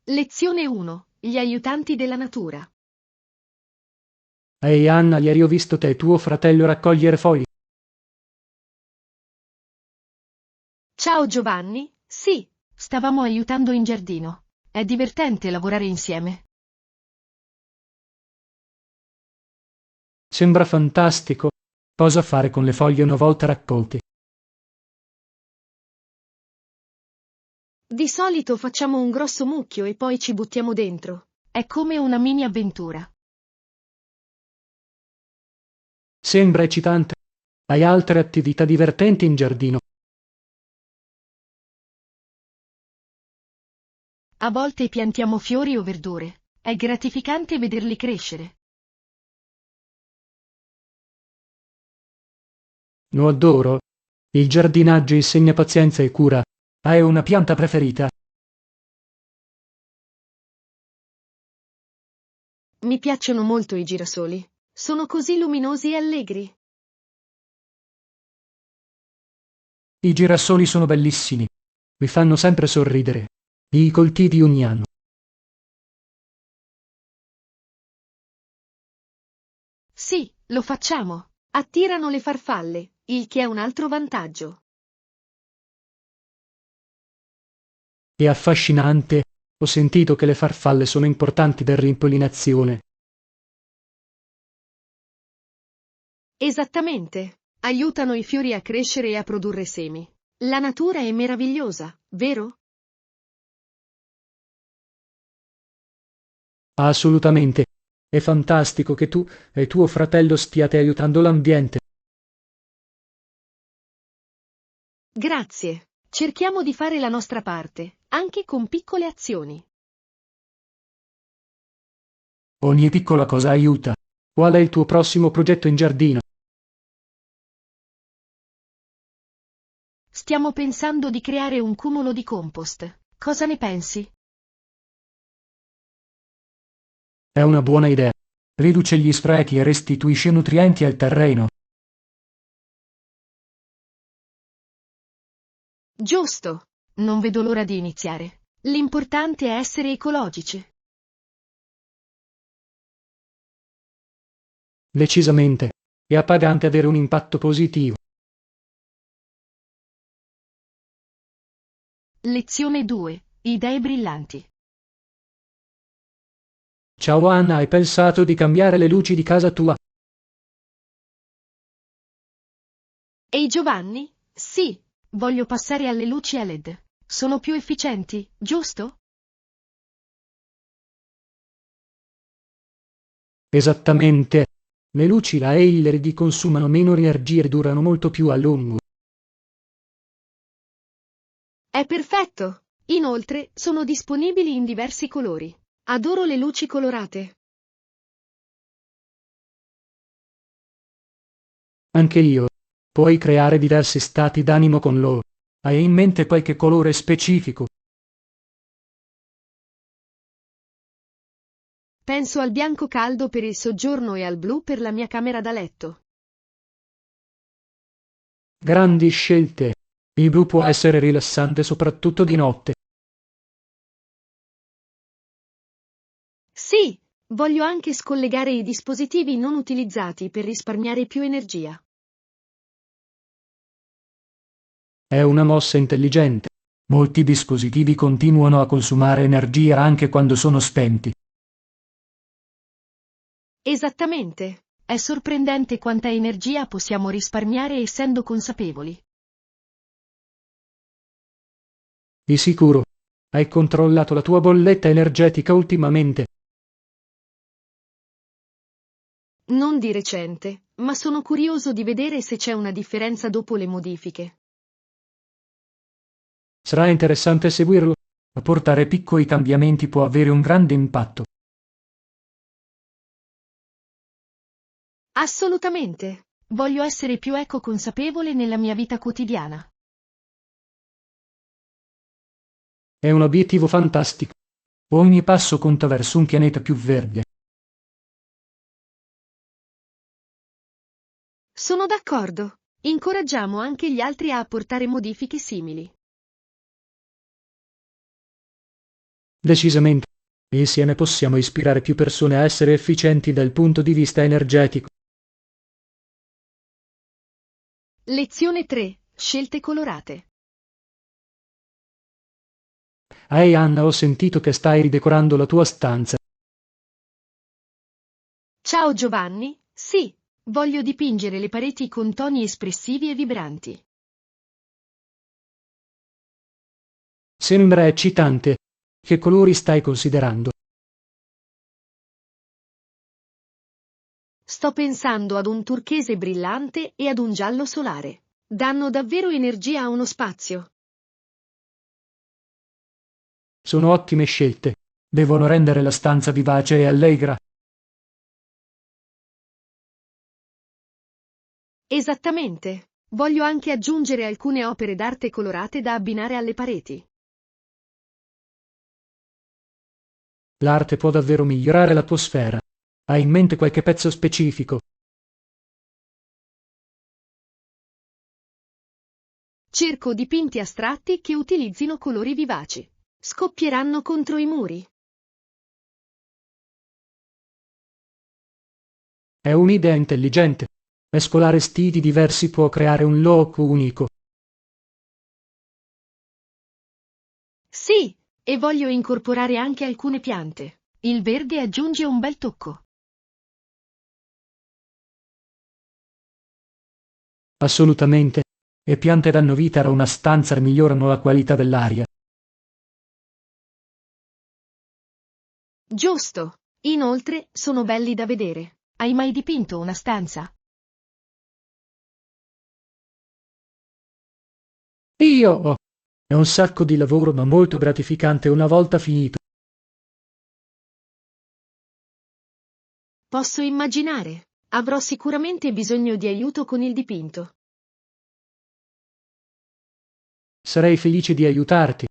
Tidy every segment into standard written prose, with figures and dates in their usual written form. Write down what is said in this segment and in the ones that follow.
Lezione 1. Gli aiutanti della natura. Ehi Anna, ieri ho visto te e tuo fratello raccogliere foglie. Ciao Giovanni, sì, stavamo aiutando in giardino. È divertente lavorare insieme. Sembra fantastico. Cosa fare con le foglie una volta raccolte? Di solito facciamo un grosso mucchio e poi ci buttiamo dentro. È come una mini avventura. Sembra eccitante. Hai altre attività divertenti in giardino? A volte piantiamo fiori o verdure. È gratificante vederli crescere. Lo adoro. Il giardinaggio insegna pazienza e cura. Hai una pianta preferita? Mi piacciono molto i girasoli. Sono così luminosi e allegri. I girasoli sono bellissimi. Mi fanno sempre sorridere. Li coltivi ogni anno. Sì, lo facciamo. Attirano le farfalle, il che è un altro vantaggio. È affascinante. Ho sentito che le farfalle sono importanti per l'impollinazione. Esattamente. Aiutano i fiori a crescere e a produrre semi. La natura è meravigliosa, vero? Assolutamente. È fantastico che tu e tuo fratello stiate aiutando l'ambiente. Grazie. Cerchiamo di fare la nostra parte, anche con piccole azioni. Ogni piccola cosa aiuta. Qual è il tuo prossimo progetto in giardino? Stiamo pensando di creare un cumulo di compost. Cosa ne pensi? È una buona idea. Riduce gli sprechi e restituisce nutrienti al terreno. Giusto. Non vedo l'ora di iniziare. L'importante è essere ecologici. Decisamente. È appagante avere un impatto positivo. Lezione 2. Idee brillanti. Ciao Anna, hai pensato di cambiare le luci di casa tua? Ehi Giovanni? Sì, voglio passare alle luci a LED. Sono più efficienti, giusto? Esattamente. Le luci la LED consumano meno energia e durano molto più a lungo. È perfetto! Inoltre, sono disponibili in diversi colori. Adoro le luci colorate. Anche io. Puoi creare diversi stati d'animo con loro. Hai in mente qualche colore specifico? Penso al bianco caldo per il soggiorno e al blu per la mia camera da letto. Grandi scelte. Il blu può essere rilassante soprattutto di notte. Sì, voglio anche scollegare i dispositivi non utilizzati per risparmiare più energia. È una mossa intelligente. Molti dispositivi continuano a consumare energia anche quando sono spenti. Esattamente. È sorprendente quanta energia possiamo risparmiare essendo consapevoli. Di sicuro. Hai controllato la tua bolletta energetica ultimamente? Non di recente, ma sono curioso di vedere se c'è una differenza dopo le modifiche. Sarà interessante seguirlo. Apportare piccoli cambiamenti può avere un grande impatto. Assolutamente. Voglio essere più eco-consapevole nella mia vita quotidiana. È un obiettivo fantastico. Ogni passo conta verso un pianeta più verde. Sono d'accordo. Incoraggiamo anche gli altri a apportare modifiche simili. Decisamente. Insieme possiamo ispirare più persone a essere efficienti dal punto di vista energetico. Lezione 3. Scelte colorate. Ehi Anna, ho sentito che stai ridecorando la tua stanza. Ciao Giovanni, sì, voglio dipingere le pareti con toni espressivi e vibranti. Sembra eccitante. Che colori stai considerando? Sto pensando ad un turchese brillante e ad un giallo solare. Danno davvero energia a uno spazio. Sono ottime scelte. Devono rendere la stanza vivace e allegra. Esattamente. Voglio anche aggiungere alcune opere d'arte colorate da abbinare alle pareti. L'arte può davvero migliorare l'atmosfera. Hai in mente qualche pezzo specifico? Cerco dipinti astratti che utilizzino colori vivaci. Scoppieranno contro i muri. È un'idea intelligente. Mescolare stili diversi può creare un look unico. Sì, e voglio incorporare anche alcune piante. Il verde aggiunge un bel tocco. Assolutamente. E piante danno vita a una stanza e migliorano la qualità dell'aria. Giusto. Inoltre, sono belli da vedere. Hai mai dipinto una stanza? Io! È un sacco di lavoro ma molto gratificante una volta finito. Posso immaginare. Avrò sicuramente bisogno di aiuto con il dipinto. Sarei felice di aiutarti.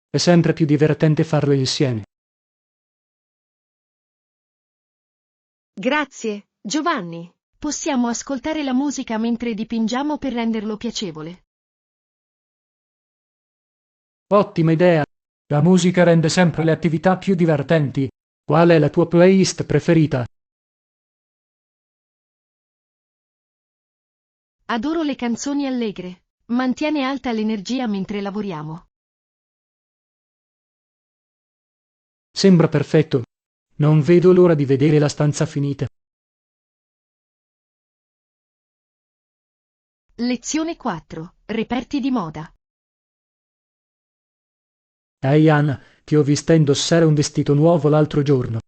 È sempre più divertente farlo insieme. Grazie, Giovanni. Possiamo ascoltare la musica mentre dipingiamo per renderlo piacevole. Ottima idea. La musica rende sempre le attività più divertenti. Qual è la tua playlist preferita? Adoro le canzoni allegre. Mantiene alta l'energia mentre lavoriamo. Sembra perfetto. Non vedo l'ora di vedere la stanza finita. Lezione 4. Reperti di moda. Ehi Anna, ti ho vista indossare un vestito nuovo l'altro giorno.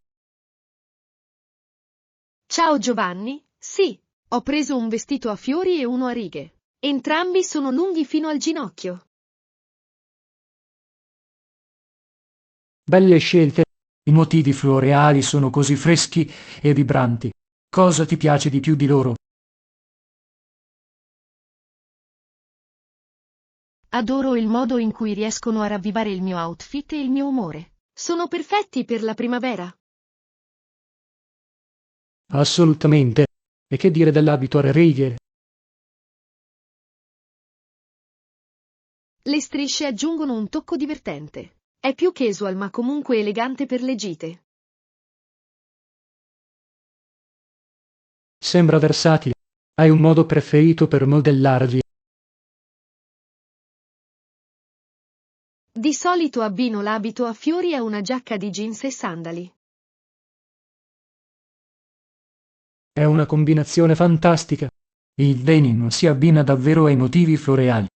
Ciao Giovanni, sì, ho preso un vestito a fiori e uno a righe. Entrambi sono lunghi fino al ginocchio. Belle scelte. I motivi floreali sono così freschi e vibranti. Cosa ti piace di più di loro? Adoro il modo in cui riescono a ravvivare il mio outfit e il mio umore. Sono perfetti per la primavera. Assolutamente. E che dire dell'abito a righe? Le strisce aggiungono un tocco divertente. È più casual ma comunque elegante per le gite. Sembra versatile. Hai un modo preferito per modellarli? Di solito abbino l'abito a fiori a una giacca di jeans e sandali. È una combinazione fantastica. Il denim si abbina davvero ai motivi floreali.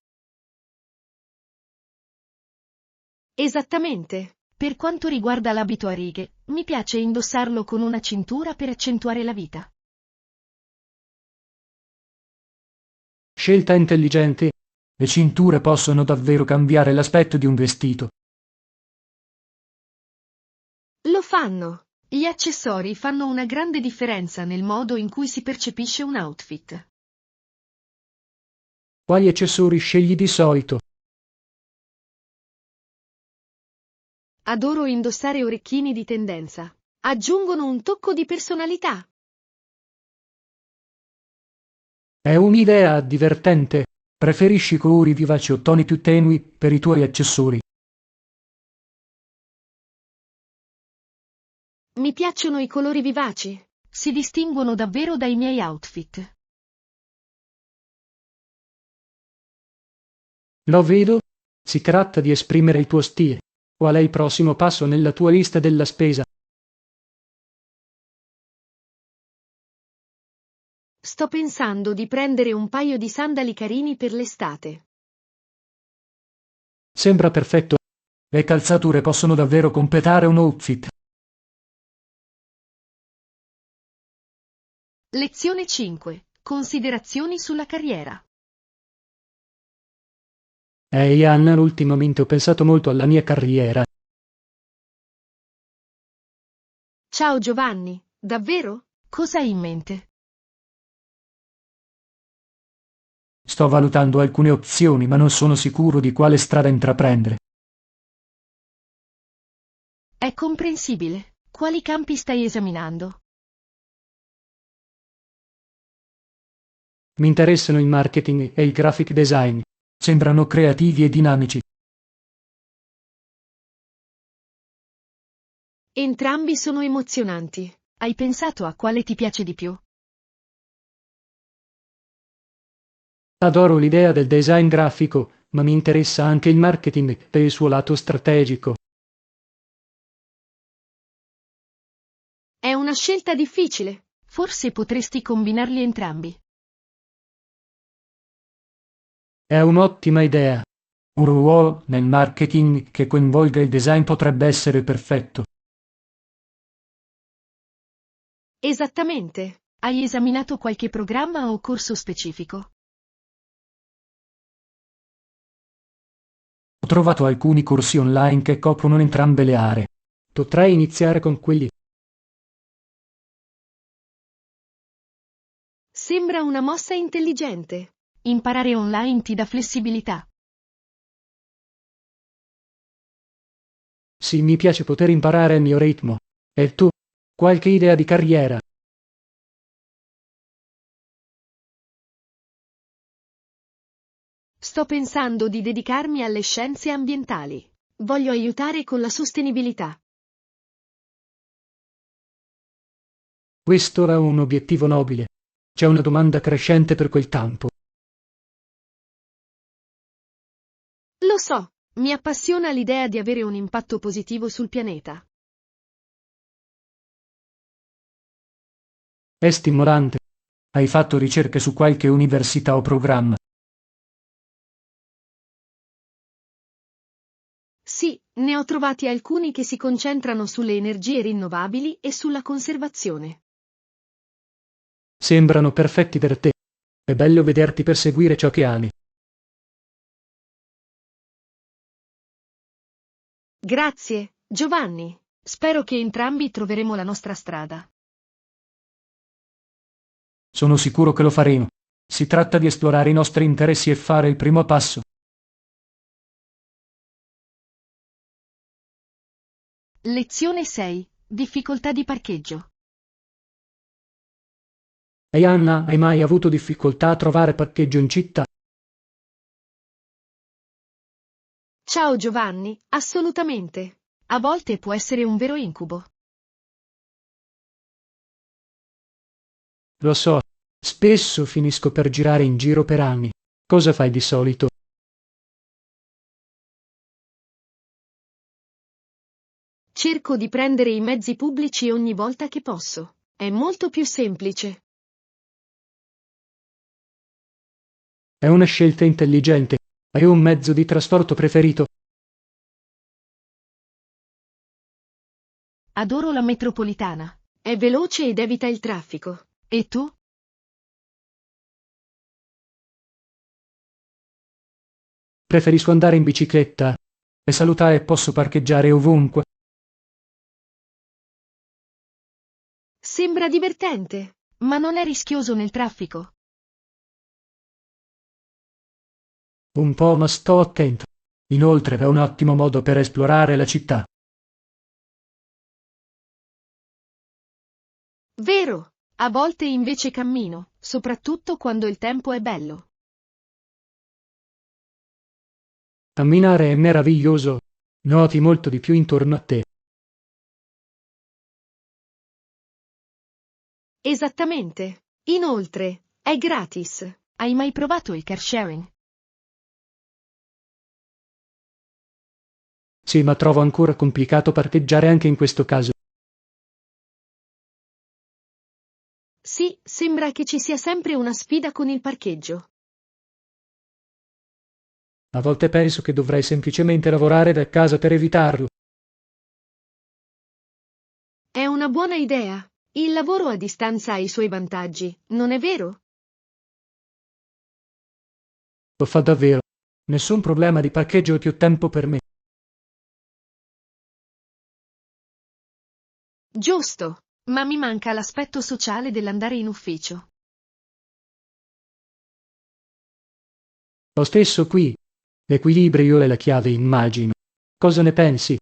Esattamente. Per quanto riguarda l'abito a righe, mi piace indossarlo con una cintura per accentuare la vita. Scelta intelligente. Le cinture possono davvero cambiare l'aspetto di un vestito. Lo fanno. Gli accessori fanno una grande differenza nel modo in cui si percepisce un outfit. Quali accessori scegli di solito? Adoro indossare orecchini di tendenza. Aggiungono un tocco di personalità. È un'idea divertente. Preferisci colori vivaci o toni più tenui per i tuoi accessori? Mi piacciono i colori vivaci. Si distinguono davvero dai miei outfit. Lo vedo? Si tratta di esprimere il tuo stile. Qual è il prossimo passo nella tua lista della spesa? Sto pensando di prendere un paio di sandali carini per l'estate. Sembra perfetto. Le calzature possono davvero completare un outfit. Lezione 5. Considerazioni sulla carriera. Ehi Anna, ultimamente ho pensato molto alla mia carriera. Ciao Giovanni, davvero? Cosa hai in mente? Sto valutando alcune opzioni, ma non sono sicuro di quale strada intraprendere. È comprensibile. Quali campi stai esaminando? Mi interessano il marketing e il graphic design. Sembrano creativi e dinamici. Entrambi sono emozionanti. Hai pensato a quale ti piace di più? Adoro l'idea del design grafico, ma mi interessa anche il marketing per il suo lato strategico. È una scelta difficile. Forse potresti combinarli entrambi. È un'ottima idea. Un ruolo nel marketing che coinvolga il design potrebbe essere perfetto. Esattamente. Hai esaminato qualche programma o corso specifico? Ho trovato alcuni corsi online che coprono entrambe le aree. Potrei iniziare con quelli. Sembra una mossa intelligente. Imparare online ti dà flessibilità. Sì, mi piace poter imparare al mio ritmo. E tu? Qualche idea di carriera? Sto pensando di dedicarmi alle scienze ambientali. Voglio aiutare con la sostenibilità. Questo era un obiettivo nobile. C'è una domanda crescente per quel campo. Lo so, mi appassiona l'idea di avere un impatto positivo sul pianeta. È stimolante. Hai fatto ricerche su qualche università o programma? Sì, ne ho trovati alcuni che si concentrano sulle energie rinnovabili e sulla conservazione. Sembrano perfetti per te. È bello vederti perseguire ciò che ami. Grazie, Giovanni. Spero che entrambi troveremo la nostra strada. Sono sicuro che lo faremo. Si tratta di esplorare i nostri interessi e fare il primo passo. Lezione 6. Difficoltà di parcheggio. Ehi Anna, hai mai avuto difficoltà a trovare parcheggio in città? Ciao Giovanni, assolutamente. A volte può essere un vero incubo. Lo so, spesso finisco per girare in giro per anni. Cosa fai di solito? Cerco di prendere i mezzi pubblici ogni volta che posso. È molto più semplice. È una scelta intelligente. Hai un mezzo di trasporto preferito? Adoro la metropolitana. È veloce ed evita il traffico. E tu? Preferisco andare in bicicletta. È salutare e posso parcheggiare ovunque. Sembra divertente, ma non è rischioso nel traffico. Un po', ma sto attento. Inoltre è un ottimo modo per esplorare la città. Vero, a volte invece cammino, soprattutto quando il tempo è bello. Camminare è meraviglioso. Noti molto di più intorno a te. Esattamente. Inoltre, è gratis. Hai mai provato il car sharing? Sì, ma trovo ancora complicato parcheggiare anche in questo caso. Sì, sembra che ci sia sempre una sfida con il parcheggio. A volte penso che dovrei semplicemente lavorare da casa per evitarlo. È una buona idea. Il lavoro a distanza ha i suoi vantaggi, non è vero? Lo fa davvero. Nessun problema di parcheggio e più tempo per me. Giusto, ma mi manca l'aspetto sociale dell'andare in ufficio. Lo stesso qui. L'equilibrio è la chiave, immagino. Cosa ne pensi?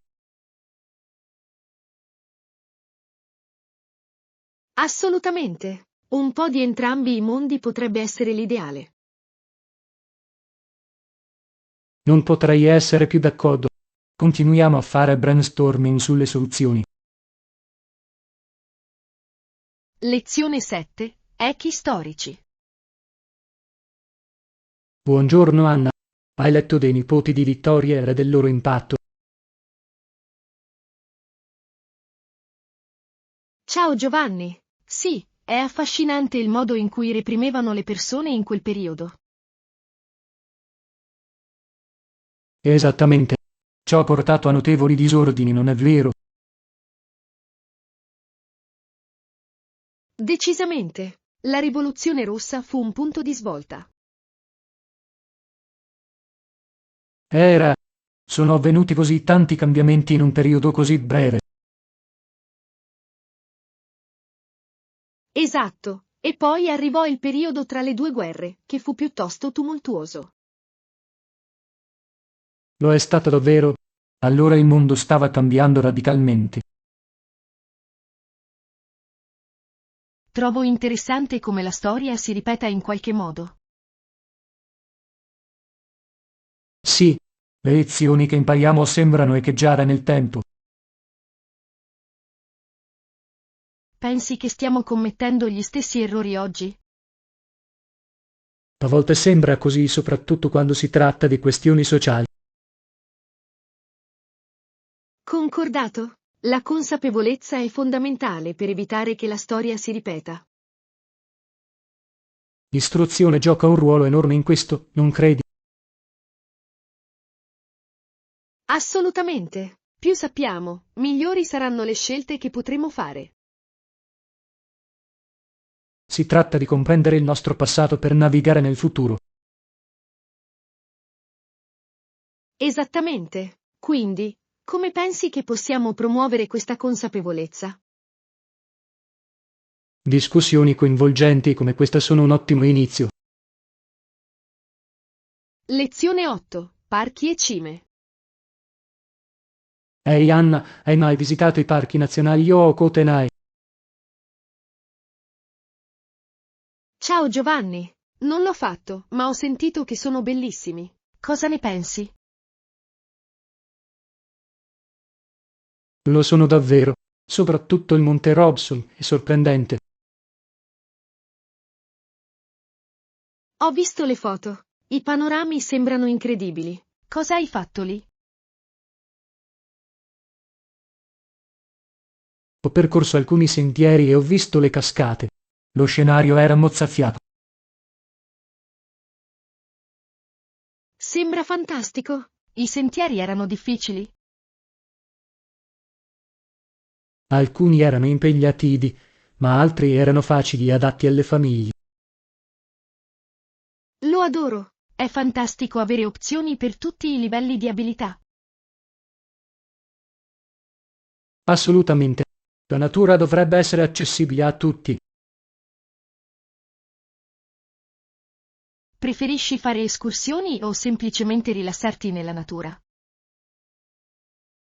Assolutamente. Un po' di entrambi i mondi potrebbe essere l'ideale. Non potrei essere più d'accordo. Continuiamo a fare brainstorming sulle soluzioni. Lezione 7. Echi storici. Buongiorno Anna. Hai letto dei nipoti di Vittoria e del loro impatto? Ciao Giovanni. Sì, è affascinante il modo in cui reprimevano le persone in quel periodo. Esattamente. Ciò ha portato a notevoli disordini, non è vero? Decisamente. La rivoluzione rossa fu un punto di svolta. Era. Sono avvenuti così tanti cambiamenti in un periodo così breve. Esatto. E poi arrivò il periodo tra le due guerre, che fu piuttosto tumultuoso. Lo è stato davvero? Allora il mondo stava cambiando radicalmente. Trovo interessante come la storia si ripeta in qualche modo. Sì, le lezioni che impariamo sembrano echeggiare nel tempo. Pensi che stiamo commettendo gli stessi errori oggi? A volte sembra così, soprattutto quando si tratta di questioni sociali. Concordato. La consapevolezza è fondamentale per evitare che la storia si ripeta. L'istruzione gioca un ruolo enorme in questo, non credi? Assolutamente. Più sappiamo, migliori saranno le scelte che potremo fare. Si tratta di comprendere il nostro passato per navigare nel futuro. Esattamente. Quindi, come pensi che possiamo promuovere questa consapevolezza? Discussioni coinvolgenti come questa sono un ottimo inizio. Lezione 8. Parchi e cime. Ehi Anna, hai mai visitato i parchi nazionali Yokotenai? Ciao Giovanni. Non l'ho fatto, ma ho sentito che sono bellissimi. Cosa ne pensi? Lo sono davvero. Soprattutto il Monte Robson è sorprendente. Ho visto le foto. I panorami sembrano incredibili. Cosa hai fatto lì? Ho percorso alcuni sentieri e ho visto le cascate. Lo scenario era mozzafiato. Sembra fantastico. I sentieri erano difficili? Alcuni erano impegnativi, ma altri erano facili e adatti alle famiglie. Lo adoro. È fantastico avere opzioni per tutti i livelli di abilità. Assolutamente. La natura dovrebbe essere accessibile a tutti. Preferisci fare escursioni o semplicemente rilassarti nella natura?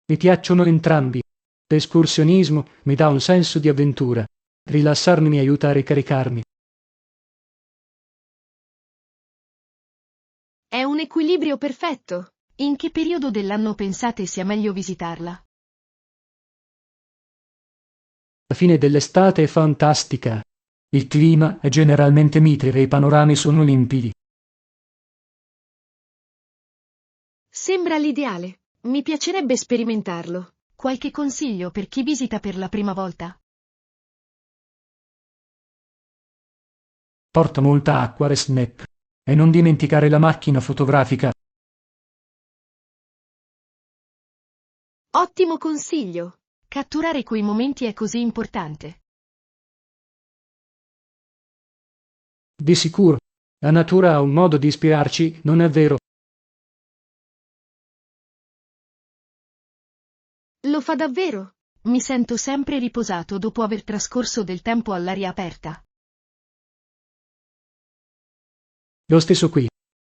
Mi piacciono entrambi. L'escursionismo mi dà un senso di avventura. Rilassarmi mi aiuta a ricaricarmi. È un equilibrio perfetto. In che periodo dell'anno pensate sia meglio visitarla? La fine dell'estate è fantastica. Il clima è generalmente mite e i panorami sono limpidi. Sembra l'ideale. Mi piacerebbe sperimentarlo. Qualche consiglio per chi visita per la prima volta? Porta molta acqua e snack. E non dimenticare la macchina fotografica. Ottimo consiglio! Catturare quei momenti è così importante. Di sicuro. La natura ha un modo di ispirarci, non è vero? Lo fa davvero? Mi sento sempre riposato dopo aver trascorso del tempo all'aria aperta. Lo stesso qui.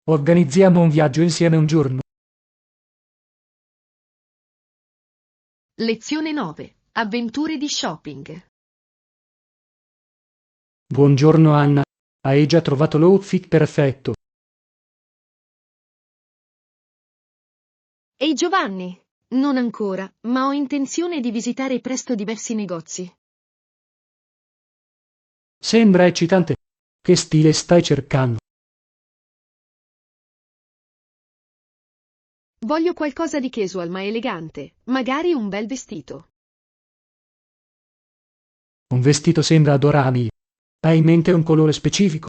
Organizziamo un viaggio insieme un giorno. Lezione 9. Avventure di shopping. Buongiorno Anna. Hai già trovato l'outfit perfetto. Ehi Giovanni? Non ancora, ma ho intenzione di visitare presto diversi negozi. Sembra eccitante. Che stile stai cercando? Voglio qualcosa di casual ma elegante, magari un bel vestito. Un vestito sembra adorabile. Hai in mente un colore specifico?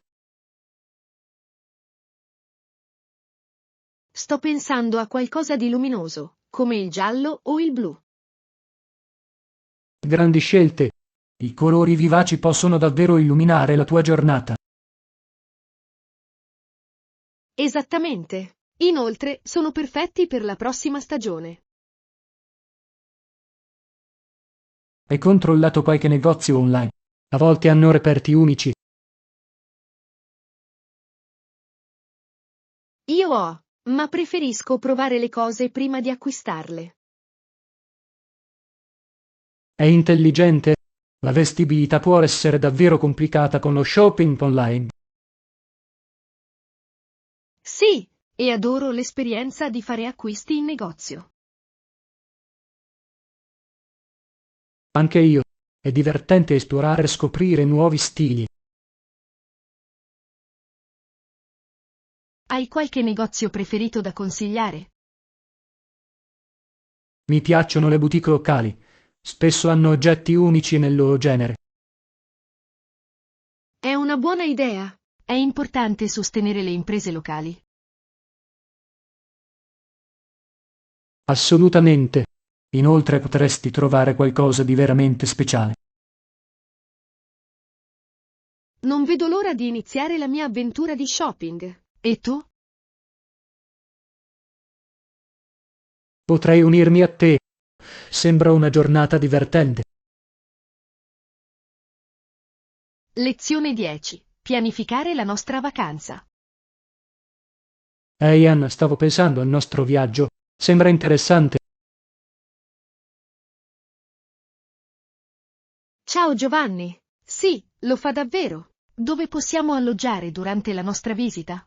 Sto pensando a qualcosa di luminoso, come il giallo o il blu. Grandi scelte. I colori vivaci possono davvero illuminare la tua giornata. Esattamente. Inoltre, sono perfetti per la prossima stagione. Hai controllato qualche negozio online? A volte hanno reperti unici. Io ho, ma preferisco provare le cose prima di acquistarle. È intelligente. La vestibilità può essere davvero complicata con lo shopping online. Sì, e adoro l'esperienza di fare acquisti in negozio. Anche io. È divertente esplorare e scoprire nuovi stili. Hai qualche negozio preferito da consigliare? Mi piacciono le boutique locali. Spesso hanno oggetti unici nel loro genere. È una buona idea. È importante sostenere le imprese locali. Assolutamente. Inoltre potresti trovare qualcosa di veramente speciale. Non vedo l'ora di iniziare la mia avventura di shopping. E tu? Potrei unirmi a te. Sembra una giornata divertente. Lezione 10. Pianificare la nostra vacanza. Ehi Anna, stavo pensando al nostro viaggio. Sembra interessante. Ciao Giovanni. Sì, lo fa davvero. Dove possiamo alloggiare durante la nostra visita?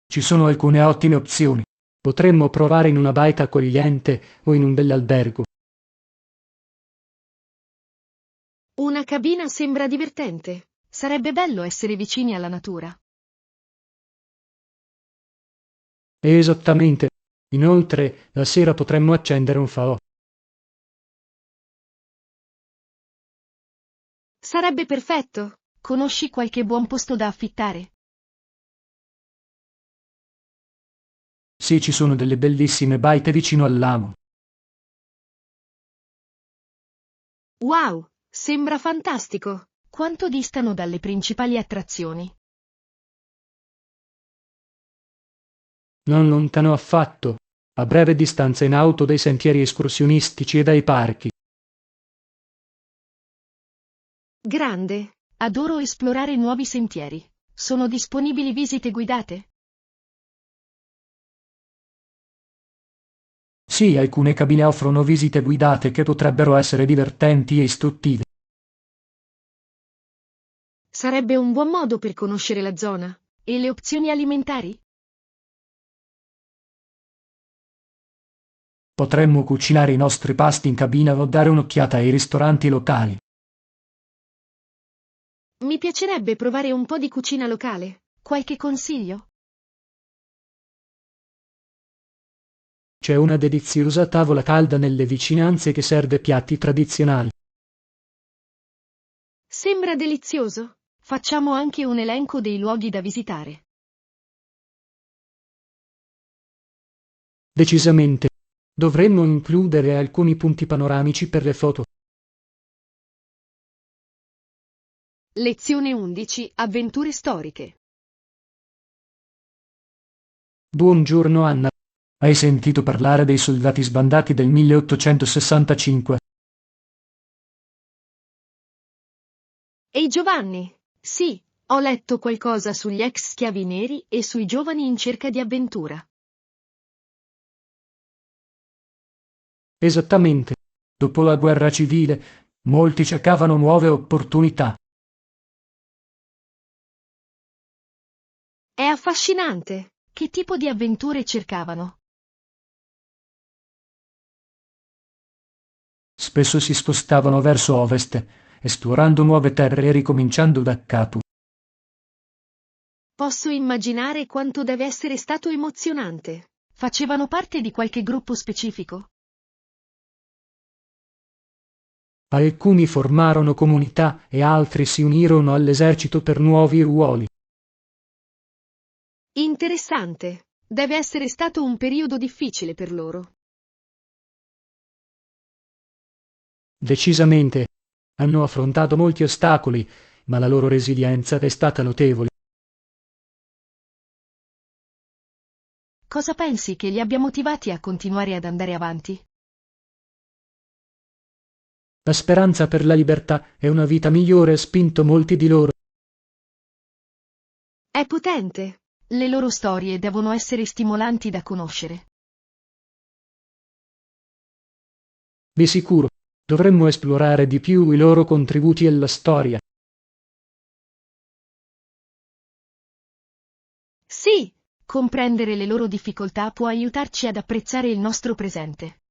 Ci sono alcune ottime opzioni. Potremmo provare in una baita accogliente o in un bell'albergo. Una cabina sembra divertente. Sarebbe bello essere vicini alla natura. Esattamente. Inoltre, la sera potremmo accendere un falò. Sarebbe perfetto. Conosci qualche buon posto da affittare? Sì, ci sono delle bellissime baite vicino al lago. Wow, sembra fantastico. Quanto distano dalle principali attrazioni? Non lontano affatto. A breve distanza in auto dai sentieri escursionistici e dai parchi. Grande. Adoro esplorare nuovi sentieri. Sono disponibili visite guidate? Sì, alcune cabine offrono visite guidate che potrebbero essere divertenti e istruttive. Sarebbe un buon modo per conoscere la zona. E le opzioni alimentari? Potremmo cucinare i nostri pasti in cabina o dare un'occhiata ai ristoranti locali. Mi piacerebbe provare un po' di cucina locale. Qualche consiglio? C'è una deliziosa tavola calda nelle vicinanze che serve piatti tradizionali. Sembra delizioso. Facciamo anche un elenco dei luoghi da visitare. Decisamente. Dovremmo includere alcuni punti panoramici per le foto. Lezione 11. Avventure storiche. Buongiorno Anna. Hai sentito parlare dei soldati sbandati del 1865? Ehi Giovanni! Sì, ho letto qualcosa sugli ex schiavi neri e sui giovani in cerca di avventura. Esattamente. Dopo la guerra civile, molti cercavano nuove opportunità. È affascinante! Che tipo di avventure cercavano? Spesso si spostavano verso ovest, esplorando nuove terre e ricominciando da capo. Posso immaginare quanto deve essere stato emozionante. Facevano parte di qualche gruppo specifico? Alcuni formarono comunità e altri si unirono all'esercito per nuovi ruoli. Interessante. Deve essere stato un periodo difficile per loro. Decisamente. Hanno affrontato molti ostacoli, ma la loro resilienza è stata notevole. Cosa pensi che li abbia motivati a continuare ad andare avanti? La speranza per la libertà e una vita migliore ha spinto molti di loro. È potente. Le loro storie devono essere stimolanti da conoscere. Di sicuro, dovremmo esplorare di più i loro contributi alla storia. Sì, comprendere le loro difficoltà può aiutarci ad apprezzare il nostro presente.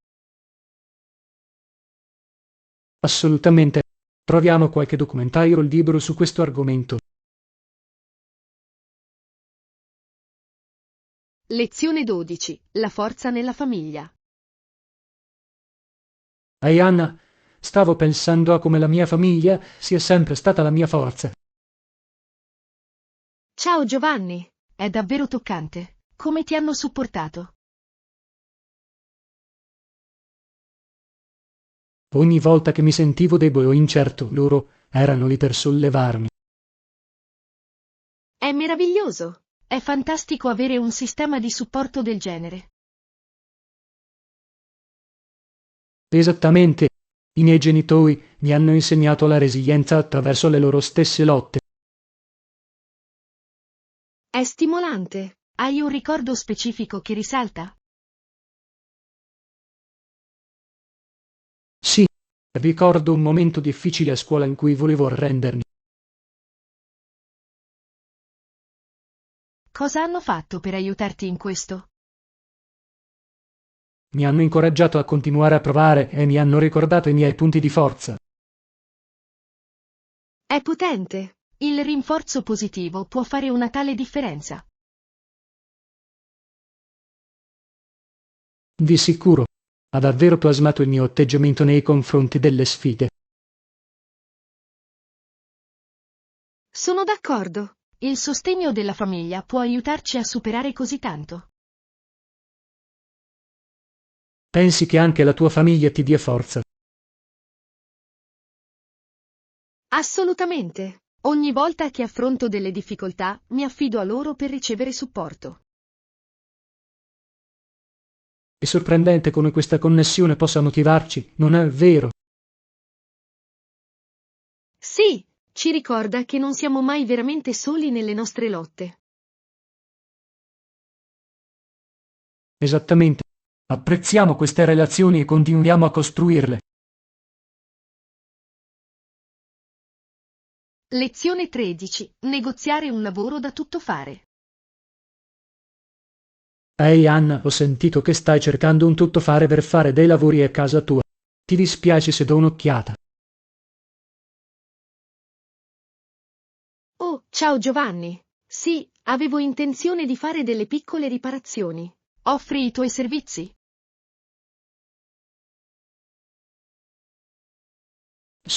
Assolutamente. Troviamo qualche documentario o libro su questo argomento. Lezione 12. La forza nella famiglia. Ehi Anna, stavo pensando a come la mia famiglia sia sempre stata la mia forza. Ciao Giovanni, è davvero toccante. Come ti hanno supportato? Ogni volta che mi sentivo debole o incerto, loro erano lì per sollevarmi. È meraviglioso. È fantastico avere un sistema di supporto del genere. Esattamente. I miei genitori mi hanno insegnato la resilienza attraverso le loro stesse lotte. È stimolante. Hai un ricordo specifico che risalta? Sì, ricordo un momento difficile a scuola in cui volevo arrendermi. Cosa hanno fatto per aiutarti in questo? Mi hanno incoraggiato a continuare a provare e mi hanno ricordato i miei punti di forza. È potente. Il rinforzo positivo può fare una tale differenza. Di sicuro, ha davvero plasmato il mio atteggiamento nei confronti delle sfide. Sono d'accordo. Il sostegno della famiglia può aiutarci a superare così tanto. Pensi che anche la tua famiglia ti dia forza? Assolutamente. Ogni volta che affronto delle difficoltà, mi affido a loro per ricevere supporto. È sorprendente come questa connessione possa motivarci, non è vero? Sì, ci ricorda che non siamo mai veramente soli nelle nostre lotte. Esattamente. Apprezziamo queste relazioni e continuiamo a costruirle. Lezione 13. Negoziare un lavoro da tuttofare. Ehi Anna, ho sentito che stai cercando un tuttofare per fare dei lavori a casa tua. Ti dispiace se do un'occhiata? Oh, ciao Giovanni. Sì, avevo intenzione di fare delle piccole riparazioni. Offri i tuoi servizi?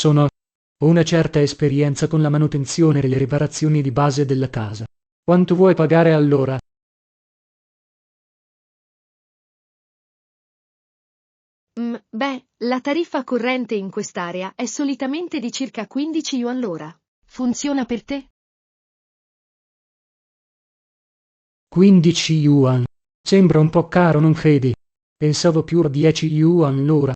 Ho una certa esperienza con la manutenzione e le riparazioni di base della casa. Quanto vuoi pagare all'ora? La tariffa corrente in quest'area è solitamente di circa 15 yuan l'ora. Funziona per te? 15 yuan. Sembra un po' caro, non credi? Pensavo più a 10 yuan l'ora.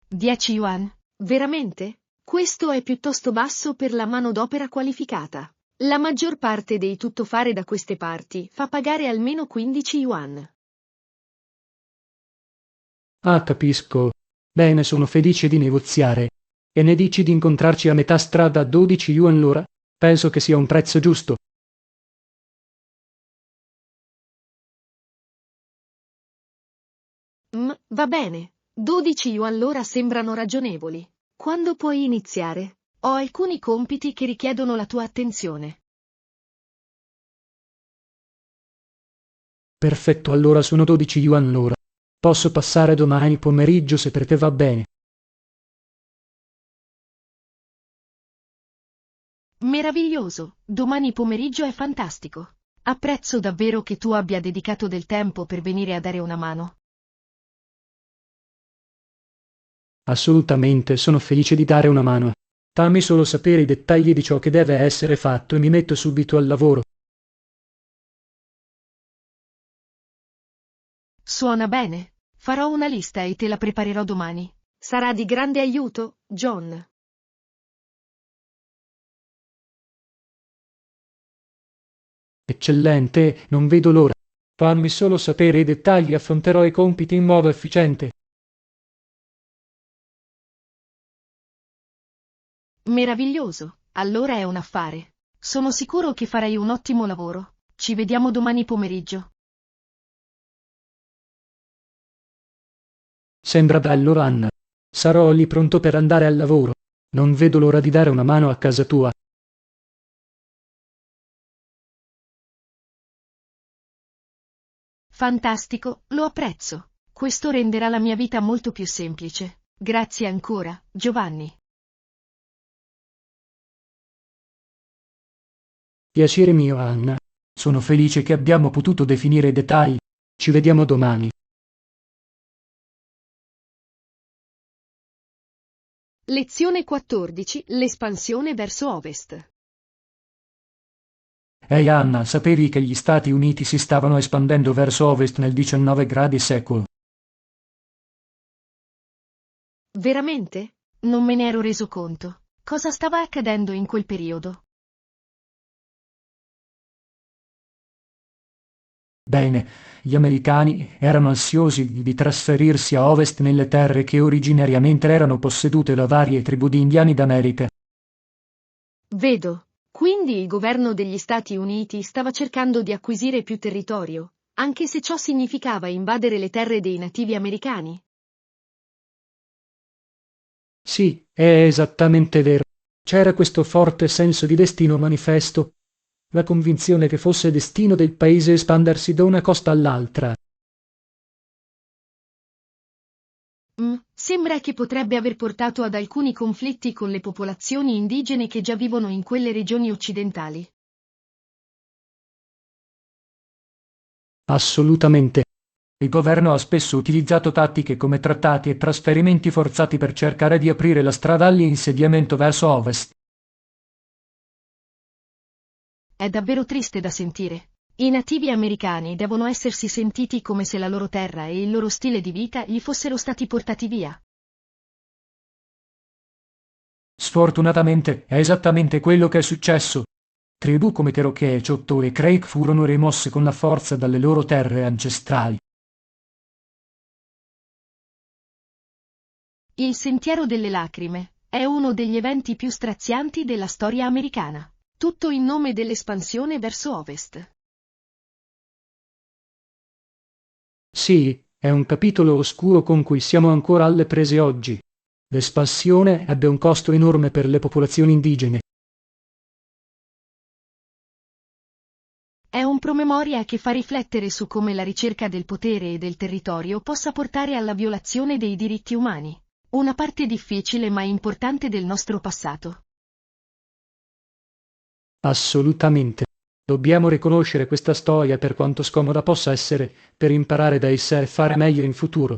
10 yuan? Veramente? Questo è piuttosto basso per la manodopera qualificata. La maggior parte dei tuttofare da queste parti fa pagare almeno 15 yuan. Ah, capisco. Bene, sono felice di negoziare. E ne dici di incontrarci a metà strada a 12 yuan l'ora? Penso che sia un prezzo giusto. Va bene. 12 yuan l'ora sembrano ragionevoli. Quando puoi iniziare? Ho alcuni compiti che richiedono la tua attenzione. Perfetto, allora sono 12 yuan l'ora. Posso passare domani pomeriggio se per te va bene. Meraviglioso, domani pomeriggio è fantastico. Apprezzo davvero che tu abbia dedicato del tempo per venire a dare una mano. Assolutamente, sono felice di dare una mano. Fammi solo sapere i dettagli di ciò che deve essere fatto e mi metto subito al lavoro. Suona bene. Farò una lista e te la preparerò domani. Sarà di grande aiuto, John. Eccellente, non vedo l'ora. Fammi solo sapere i dettagli, affronterò i compiti in modo efficiente. Meraviglioso. Allora è un affare. Sono sicuro che farai un ottimo lavoro. Ci vediamo domani pomeriggio. Sembra bello, Anna. Sarò lì pronto per andare al lavoro. Non vedo l'ora di dare una mano a casa tua. Fantastico, lo apprezzo. Questo renderà la mia vita molto più semplice. Grazie ancora, Giovanni. Piacere mio, Anna. Sono felice che abbiamo potuto definire i dettagli. Ci vediamo domani. Lezione 14. L'espansione verso ovest. Ehi Anna, sapevi che gli Stati Uniti si stavano espandendo verso ovest nel 19 gradi secolo? Veramente? Non me ne ero reso conto. Cosa stava accadendo in quel periodo? Bene, gli americani erano ansiosi di trasferirsi a ovest nelle terre che originariamente erano possedute da varie tribù di indiani d'America. Vedo. Quindi il governo degli Stati Uniti stava cercando di acquisire più territorio, anche se ciò significava invadere le terre dei nativi americani. Sì, è esattamente vero. C'era questo forte senso di destino manifesto, la convinzione che fosse destino del paese espandersi da una costa all'altra. Sembra che potrebbe aver portato ad alcuni conflitti con le popolazioni indigene che già vivono in quelle regioni occidentali. Assolutamente. Il governo ha spesso utilizzato tattiche come trattati e trasferimenti forzati per cercare di aprire la strada all'insediamento verso ovest. È davvero triste da sentire. I nativi americani devono essersi sentiti come se la loro terra e il loro stile di vita gli fossero stati portati via. Sfortunatamente è esattamente quello che è successo. Tribù come Cherokee, Choctaw e Creek furono rimosse con la forza dalle loro terre ancestrali. Il Sentiero delle Lacrime è uno degli eventi più strazianti della storia americana. Tutto in nome dell'espansione verso ovest. Sì, è un capitolo oscuro con cui siamo ancora alle prese oggi. L'espansione ebbe un costo enorme per le popolazioni indigene. È un promemoria che fa riflettere su come la ricerca del potere e del territorio possa portare alla violazione dei diritti umani. Una parte difficile ma importante del nostro passato. Assolutamente. Dobbiamo riconoscere questa storia, per quanto scomoda possa essere, per imparare da essa e fare meglio in futuro.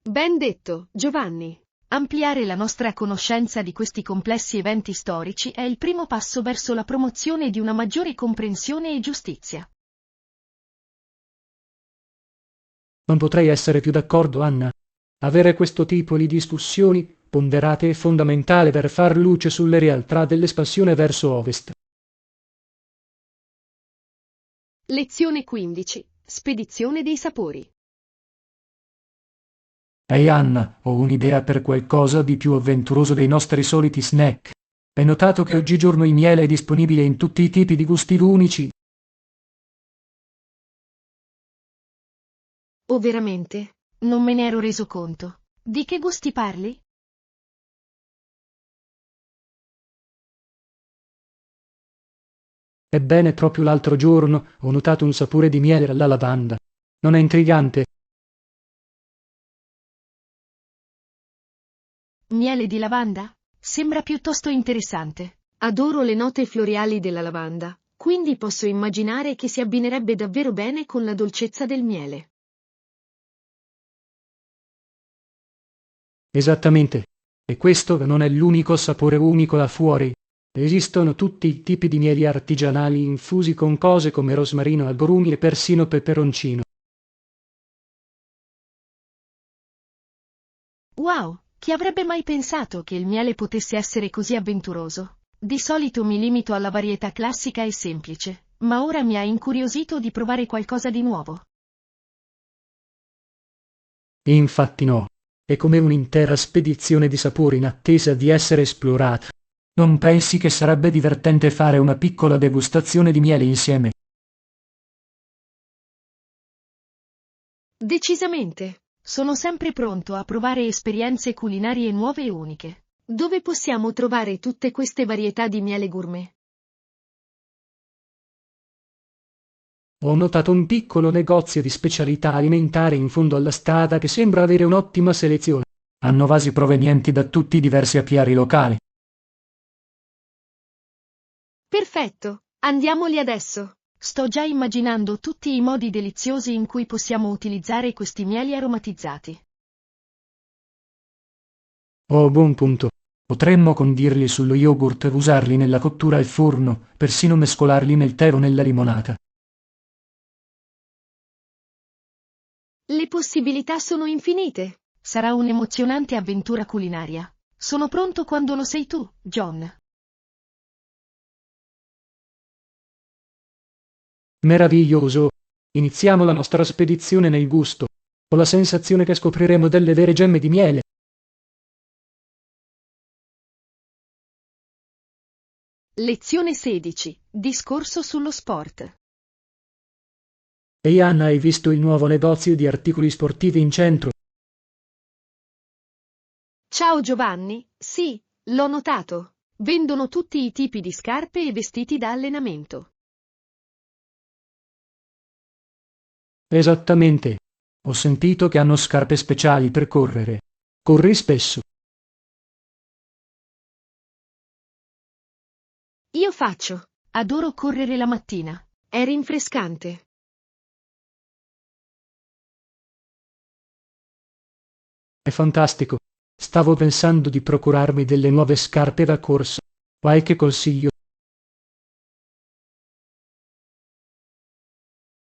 Ben detto, Giovanni. Ampliare la nostra conoscenza di questi complessi eventi storici è il primo passo verso la promozione di una maggiore comprensione e giustizia. Non potrei essere più d'accordo, Anna. Avere questo tipo di discussioni ponderate è fondamentale per far luce sulle realtà dell'espansione verso ovest. Lezione 15. Spedizione dei sapori. Ehi Anna, ho un'idea per qualcosa di più avventuroso dei nostri soliti snack. Hai notato che oggigiorno il miele è disponibile in tutti i tipi di gusti unici? Oh, veramente? Non me ne ero reso conto. Di che gusti parli? Ebbene, proprio l'altro giorno ho notato un sapore di miele alla lavanda. Non è intrigante? Miele di lavanda? Sembra piuttosto interessante. Adoro le note floreali della lavanda, quindi posso immaginare che si abbinerebbe davvero bene con la dolcezza del miele. Esattamente. E questo non è l'unico sapore unico là fuori. Esistono tutti i tipi di mieli artigianali infusi con cose come rosmarino, agrumi e persino peperoncino. Wow, chi avrebbe mai pensato che il miele potesse essere così avventuroso? Di solito mi limito alla varietà classica e semplice, ma ora mi ha incuriosito di provare qualcosa di nuovo. Infatti no. È come un'intera spedizione di sapori in attesa di essere esplorata. Non pensi che sarebbe divertente fare una piccola degustazione di miele insieme? Decisamente. Sono sempre pronto a provare esperienze culinarie nuove e uniche. Dove possiamo trovare tutte queste varietà di miele gourmet? Ho notato un piccolo negozio di specialità alimentari in fondo alla strada che sembra avere un'ottima selezione. Hanno vasi provenienti da tutti i diversi apiari locali. Perfetto, andiamoli adesso. Sto già immaginando tutti i modi deliziosi in cui possiamo utilizzare questi mieli aromatizzati. Oh, buon punto. Potremmo condirli sullo yogurt e usarli nella cottura al forno, persino mescolarli nel tè o nella limonata. Le possibilità sono infinite. Sarà un'emozionante avventura culinaria. Sono pronto quando lo sei tu, John. Meraviglioso! Iniziamo la nostra spedizione nel gusto. Ho la sensazione che scopriremo delle vere gemme di miele. Lezione 16. Discorso sullo sport. Ehi Anna, hai visto il nuovo negozio di articoli sportivi in centro? Ciao Giovanni, sì, l'ho notato. Vendono tutti i tipi di scarpe e vestiti da allenamento. Esattamente. Ho sentito che hanno scarpe speciali per correre. Corri spesso? Io faccio. Adoro correre la mattina. È rinfrescante. È fantastico. Stavo pensando di procurarmi delle nuove scarpe da corsa. Qualche consiglio?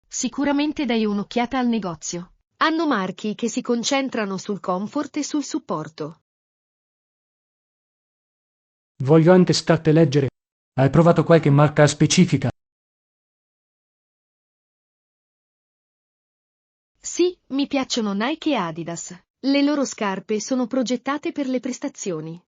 Sicuramente dai un'occhiata al negozio. Hanno marchi che si concentrano sul comfort e sul supporto. Voglio anche starti a leggere. Hai provato qualche marca specifica? Sì, mi piacciono Nike e Adidas. Le loro scarpe sono progettate per le prestazioni.